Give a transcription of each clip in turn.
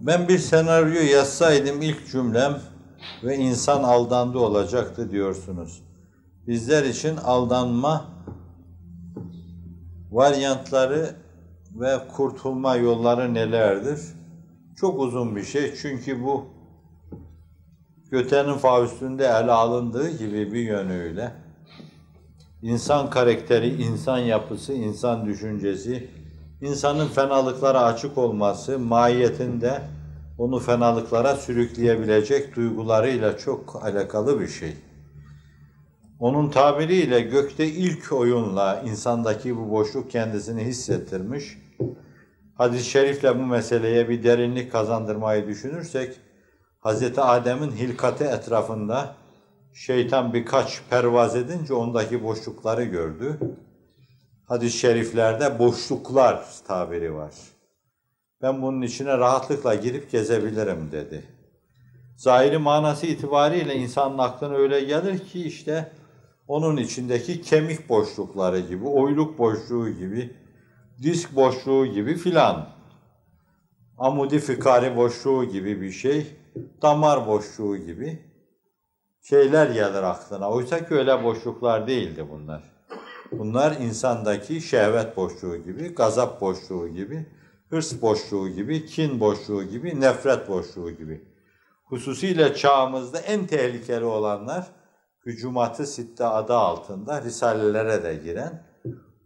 Ben bir senaryo yazsaydım ilk cümlem ve insan aldandı olacaktı diyorsunuz. Bizler için aldanma varyantları ve kurtulma yolları nelerdir? Çok uzun bir şey çünkü bu Göte'nin Faust'ünde ele alındığı gibi bir yönüyle insan karakteri, insan yapısı, insan düşüncesi, insanın fenalıklara açık olması, mahiyetinde onu fenalıklara sürükleyebilecek duygularıyla çok alakalı bir şey. Onun tabiriyle gökte ilk oyunla insandaki bu boşluk kendisini hissettirmiş. Hadis-i şerifle bu meseleye bir derinlik kazandırmayı düşünürsek, Hz. Adem'in hilkati etrafında şeytan birkaç pervaz edince ondaki boşlukları gördü. Hadis-i şeriflerde boşluklar tabiri var. Ben bunun içine rahatlıkla girip gezebilirim dedi. Zahiri manası itibariyle insanın aklına öyle gelir ki işte onun içindeki kemik boşlukları gibi, oyluk boşluğu gibi, disk boşluğu gibi filan, amudi fikari boşluğu gibi bir şey, damar boşluğu gibi şeyler gelir aklına. Oysa ki öyle boşluklar değildi bunlar. Bunlar insandaki şehvet boşluğu gibi, gazap boşluğu gibi, hırs boşluğu gibi, kin boşluğu gibi, nefret boşluğu gibi. Hususiyle çağımızda en tehlikeli olanlar, hücumat-ı sitte adı altında risalelere de giren,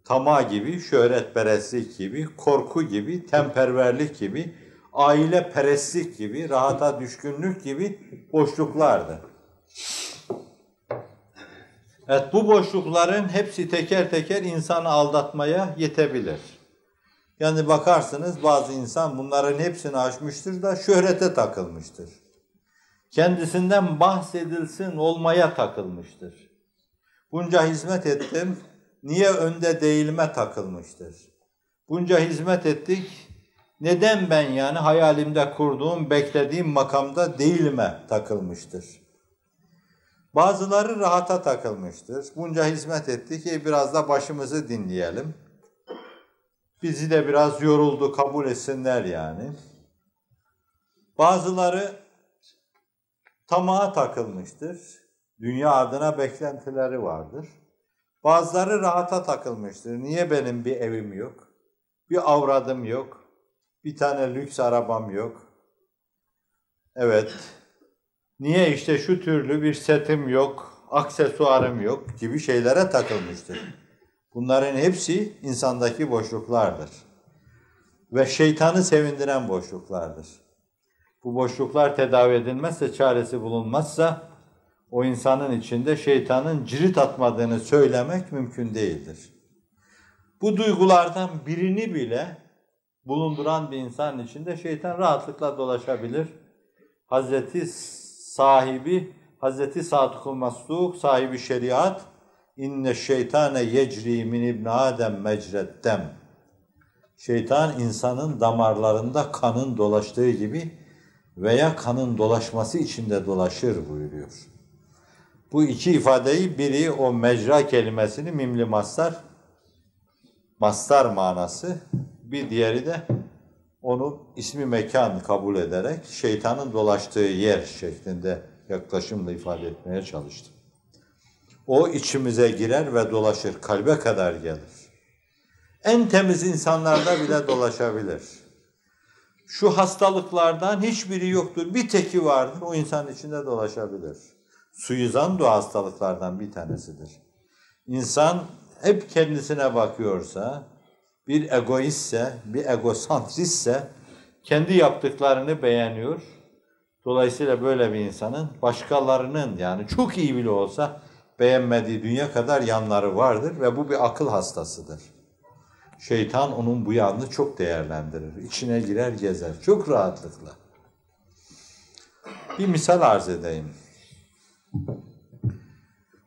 tamah gibi, şöhretperestlik gibi, korku gibi, temperverlik gibi, aileperestlik gibi, rahata düşkünlük gibi boşluklardı. Evet, bu boşlukların hepsi teker teker insanı aldatmaya yetebilir. Yani bakarsınız bazı insan bunların hepsini aşmıştır da şöhrete takılmıştır. Kendisinden bahsedilsin olmaya takılmıştır. Bunca hizmet ettim, niye önde değilime takılmıştır. Bunca hizmet ettik, neden ben yani hayalimde kurduğum, beklediğim makamda değilime takılmıştır. Bazıları rahata takılmıştır. Bunca hizmet ettik ki biraz da başımızı dinleyelim. Bizi de biraz yoruldu, kabul etsinler yani. Bazıları tamaha takılmıştır. Dünya adına beklentileri vardır. Bazıları rahata takılmıştır. Niye benim bir evim yok? Bir avradım yok. Bir tane lüks arabam yok. Evet. Niye işte şu türlü bir setim yok, aksesuarım yok gibi şeylere takılmıştır. Bunların hepsi insandaki boşluklardır. Ve şeytanı sevindiren boşluklardır. Bu boşluklar tedavi edilmezse, çaresi bulunmazsa o insanın içinde şeytanın cirit atmadığını söylemek mümkün değildir. Bu duygulardan birini bile bulunduran bir insanın içinde şeytan rahatlıkla dolaşabilir. Hazreti Sadık-ı Masluk, sahibi şeriat, inne şeytane yecri min ibn Adem mecreddem. Şeytan insanın damarlarında kanın dolaştığı gibi veya kanın dolaşması içinde dolaşır buyuruyor. Bu iki ifadeyi biri o mecra kelimesini mimli mastar manası, bir diğeri de onu ismi mekan kabul ederek şeytanın dolaştığı yer şeklinde yaklaşımla ifade etmeye çalıştım. O içimize girer ve dolaşır, kalbe kadar gelir. En temiz insanlarda bile dolaşabilir. Şu hastalıklardan hiçbiri yoktur, bir teki vardır, o insanın içinde dolaşabilir. Suizan da hastalıklardan bir tanesidir. İnsan hep kendisine bakıyorsa, bir egoistse, bir egosantristse, kendi yaptıklarını beğeniyor. Dolayısıyla böyle bir insanın başkalarının yani çok iyi bile olsa beğenmediği dünya kadar yanları vardır ve bu bir akıl hastasıdır. Şeytan onun bu yanını çok değerlendirir. İçine girer gezer. Çok rahatlıkla. Bir misal arz edeyim.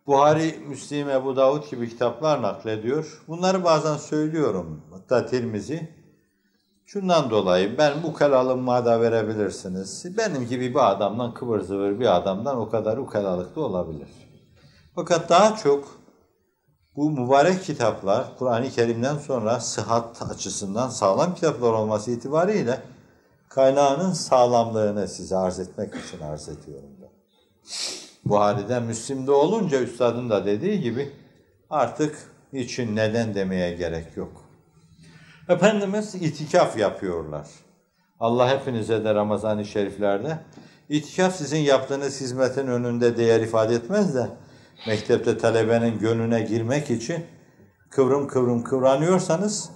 Buhari, Müslim, Ebu Davud gibi kitaplar naklediyor. Bunları bazen söylüyorum. Hatta Tirmizi. Şundan dolayı ben bu ukalalığıma da verebilirsiniz. Benim gibi bir adamdan, kıvır zıvır bir adamdan o kadar ukalalık da olabilir. Fakat daha çok bu mübarek kitaplar, Kur'an-ı Kerim'den sonra sıhhat açısından sağlam kitaplar olması itibariyle kaynağının sağlamlığını size arz etmek için arz ediyorum ben. Buhari'de, Müslim'de olunca üstadın da dediği gibi artık niçin, neden demeye gerek yok. Efendimiz itikaf yapıyorlar. Allah hepinize de Ramazan-ı Şeriflerde itikaf sizin yaptığınız hizmetin önünde değer ifade etmez de mektepte talebenin gönlüne girmek için kıvrım kıvrım kıvranıyorsanız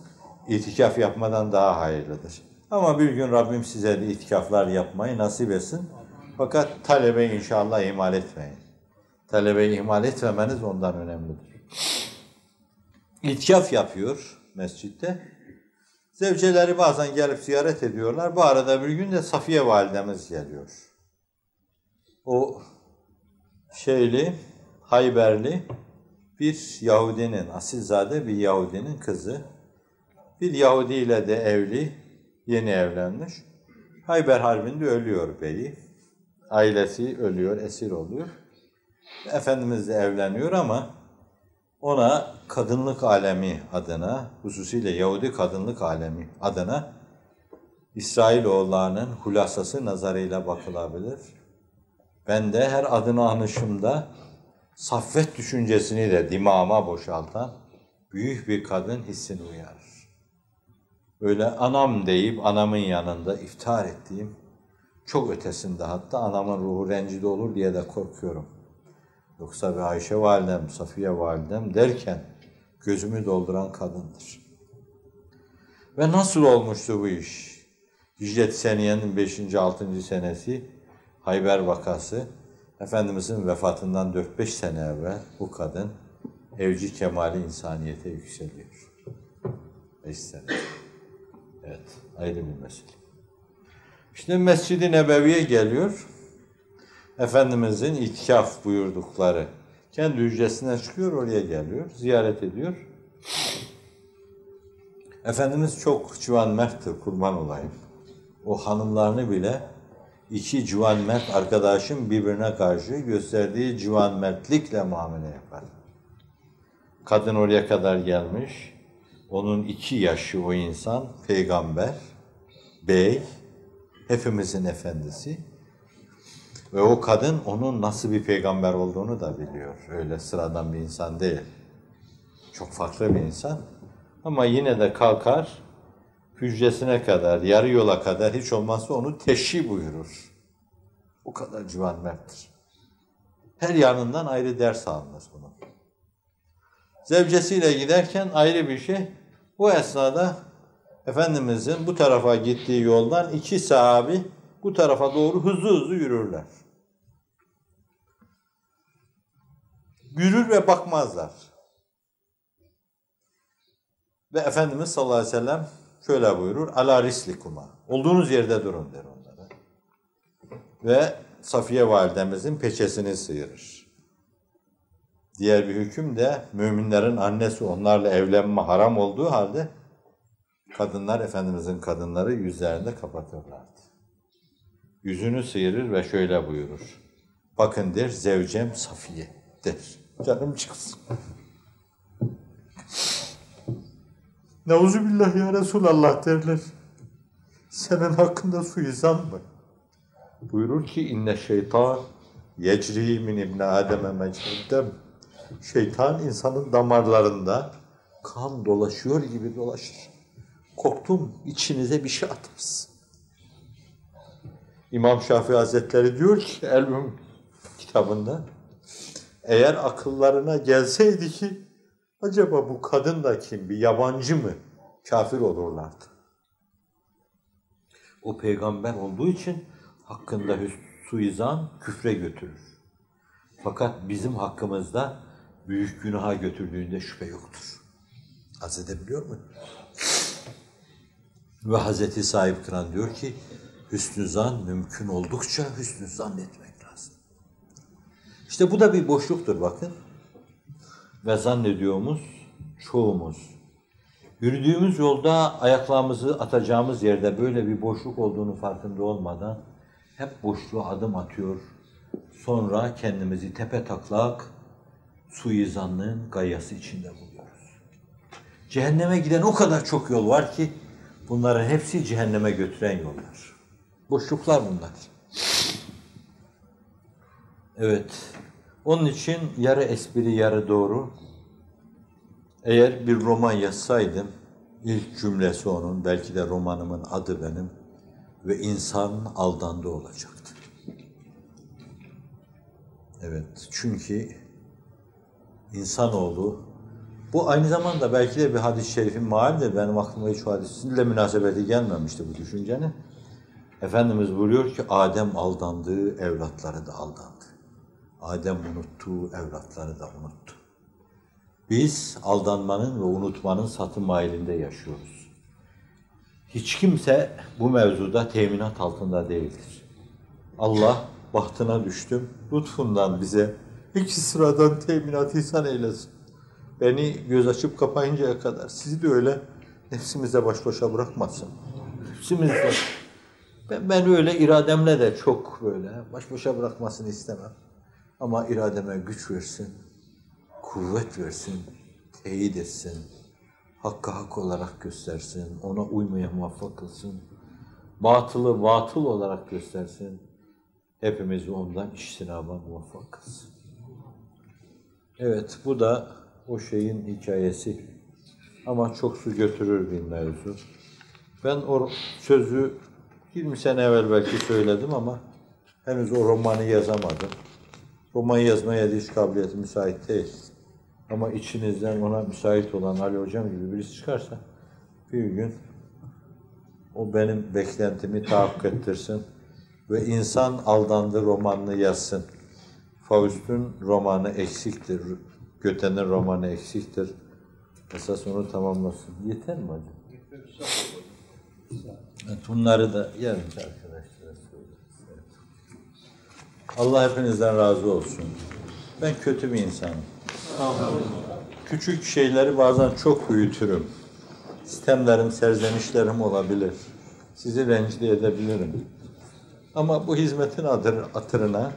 itikaf yapmadan daha hayırlıdır. Ama bir gün Rabbim size de itikaflar yapmayı nasip etsin. Fakat talebeyi inşallah ihmal etmeyin. Talebeyi ihmal etmemeniz ondan önemlidir. İtikaf yapıyor mescitte. Zevceleri bazen gelip ziyaret ediyorlar. Bu arada bir gün de Safiye validemiz geliyor. O Hayberli bir Yahudinin, asilzade bir Yahudinin kızı. Bir Yahudi ile de evli, yeni evlenmiş. Hayber Harbi'nde ölüyor beyi. Ailesi ölüyor, esir oluyor. Efendimiz de evleniyor ama ona kadınlık alemi adına, hususiyle Yahudi kadınlık alemi adına İsrailoğullarının hulasası nazarıyla bakılabilir. Ben de her adını anışımda saffet düşüncesini de dimağıma boşaltan büyük bir kadın hissini uyarır. Öyle anam deyip anamın yanında iftihar ettiğim, çok ötesinde hatta anamın ruhu rencide olur diye de korkuyorum. Yoksa bir Ayşe validem, Safiye validem derken gözümü dolduran kadındır. Ve nasıl olmuştu bu iş? Hicret-i Seniye'nin 5. 6. senesi Hayber vakası. Efendimizin vefatından 4-5 sene evvel bu kadın evci kemali insaniyete yükseliyor. 5 sene. Evet, ayrı bir mesele. İşte Mescid-i Nebevi'ye geliyor. Efendimizin itikaf buyurdukları kendi hücresinden çıkıyor, oraya geliyor, ziyaret ediyor. Efendimiz çok civan merttir, kurban olayım. O hanımlarını bile iki civan mert arkadaşın birbirine karşı gösterdiği civan mertlikle muamele yapar. Kadın oraya kadar gelmiş, onun 2 yaşı o insan, peygamber, bey, hepimizin efendisi. Ve o kadın onun nasıl bir peygamber olduğunu da biliyor. Öyle sıradan bir insan değil. Çok farklı bir insan. Ama yine de kalkar, hücresine kadar, yarı yola kadar hiç olmazsa onu teşhi buyurur. O kadar civan merttir. Her yanından ayrı ders alınır bunun. Zevcesiyle giderken ayrı bir şey. Bu esnada Efendimizin bu tarafa gittiği yoldan 2 sahabi bu tarafa doğru hızlı hızlı yürürler. Yürür ve bakmazlar. Ve Efendimiz sallallahu aleyhi ve sellem şöyle buyurur. Ala rislikuma. Olduğunuz yerde durun der onlara. Ve Safiye validemizin peçesini sıyırır. Diğer bir hüküm de müminlerin annesi onlarla evlenme haram olduğu halde kadınlar, Efendimizin kadınları yüzlerinde kapatırlardı. Yüzünü sıyırır ve şöyle buyurur. Bakın der, zevcem Safiye der. Canım çıksın. Neuzubillah ya Resulallah derler. Senin hakkında suizan mı? Buyurur ki inne şeytan yecri min ibn Adem'e mecreddem. Şeytan insanın damarlarında kan dolaşıyor gibi dolaşır. Korktum içinize bir şey atmasın. İmam Şafii Hazretleri diyor ki El-Üm kitabında eğer akıllarına gelseydi ki acaba bu kadın da kim, bir yabancı mı? Kafir olurlardı. O peygamber olduğu için hakkında suizan küfre götürür. Fakat bizim hakkımızda büyük günaha götürdüğünde şüphe yoktur. Haz edebiliyor mu? Ve Hazreti Sahip Kıran diyor ki hüsnü zan mümkün oldukça hüsnü zannetmek lazım. İşte bu da bir boşluktur bakın. Ve zannediyorumuz çoğumuz. Yürüdüğümüz yolda ayaklarımızı atacağımız yerde böyle bir boşluk olduğunu farkında olmadan hep boşluğa adım atıyor. Sonra kendimizi tepetaklak suizanlığın gayası içinde buluyoruz. Cehenneme giden o kadar çok yol var ki bunların hepsi cehenneme götüren yollar. Boşluklar bunlar. Evet. Onun için yarı espri, yarı doğru. Eğer bir roman yazsaydım, ilk cümlesi onun, belki de romanımın adı benim ve insan aldandı olacaktı. Evet, çünkü insanoğlu, bu aynı zamanda belki de bir hadis-i şerifin mealidir. Benim aklıma hiç hadisinle münasebeti gelmemişti bu düşüncenin. Efendimiz buyuruyor ki, Adem aldandığı evlatları da aldandı. Adem unuttuğu evlatları da unuttu. Biz aldanmanın ve unutmanın satın mahiyelinde yaşıyoruz. Hiç kimse bu mevzuda teminat altında değildir. Allah bahtına düştüm, lütfundan bize iki sıradan teminat ihsan eylesin. Beni göz açıp kapayıncaya kadar sizi de öyle nefsimizle baş başa bırakmasın. Nefsimizle. Ben öyle irademle de çok böyle baş başa bırakmasını istemem. Ama irademe güç versin, kuvvet versin, teyit etsin, hakkı hak olarak göstersin, ona uymaya muvaffak kılsın, batılı batıl olarak göstersin, hepimizi ondan içtinaba muvaffak kılsın. Evet, bu da o şeyin hikayesi ama çok su götürür bir mevzu. Ben o sözü 20 sene evvel belki söyledim ama henüz o romanı yazamadım. Roman yazmaya hiç kabiliyeti müsait değil. Ama içinizden ona müsait olan Ali Hocam gibi birisi çıkarsa bir gün o benim beklentimi tahakkuk ettirsin ve insan aldandı romanını yazsın. Faust'un romanı eksiktir, Göte'nin romanı eksiktir. Esas onu tamamlasın. Yeter mi hocam? Evet, bunları da yarınca arkadaşlara söyleriz. Evet. Allah hepinizden razı olsun. Ben kötü bir insanım. Küçük şeyleri bazen çok büyütürüm. Sistemlerim, serzenişlerim olabilir. Sizi rencide edebilirim. Ama bu hizmetin hatırına,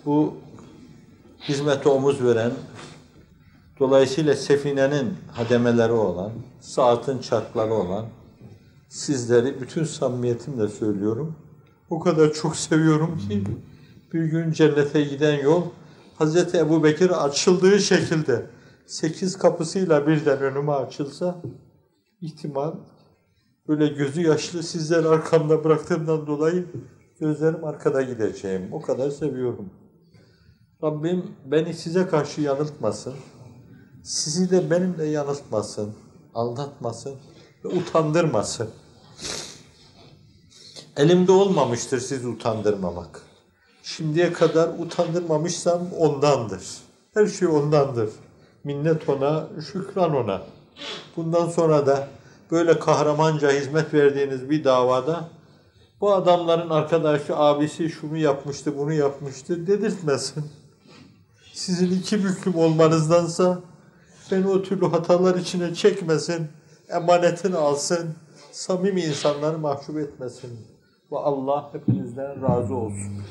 bu hizmete omuz veren, dolayısıyla sefinenin hademeleri olan, saatin çarkları olan sizleri bütün samimiyetimle söylüyorum. O kadar çok seviyorum ki bir gün cennete giden yol Hazreti Ebubekir açıldığı şekilde 8 kapısıyla birden önüme açılsa ihtimal böyle gözü yaşlı sizleri arkamda bıraktığımdan dolayı gözlerim arkada gideceğim. O kadar seviyorum. Rabbim beni size karşı yanıltmasın. Sizi de benimle yanıltmasın, aldatmasın ve utandırmasın. Elimde olmamıştır sizi utandırmamak. Şimdiye kadar utandırmamışsam ondandır. Her şey ondandır. Minnet ona, şükran ona. Bundan sonra da böyle kahramanca hizmet verdiğiniz bir davada bu adamların arkadaşı, abisi şunu yapmıştı, bunu yapmıştı dedirtmesin. Sizin iki büklüm olmanızdansa beni o türlü hatalar içine çekmesin, emanetini alsın, samimi insanları mahcup etmesin. Ve Allah hepinizden razı olsun.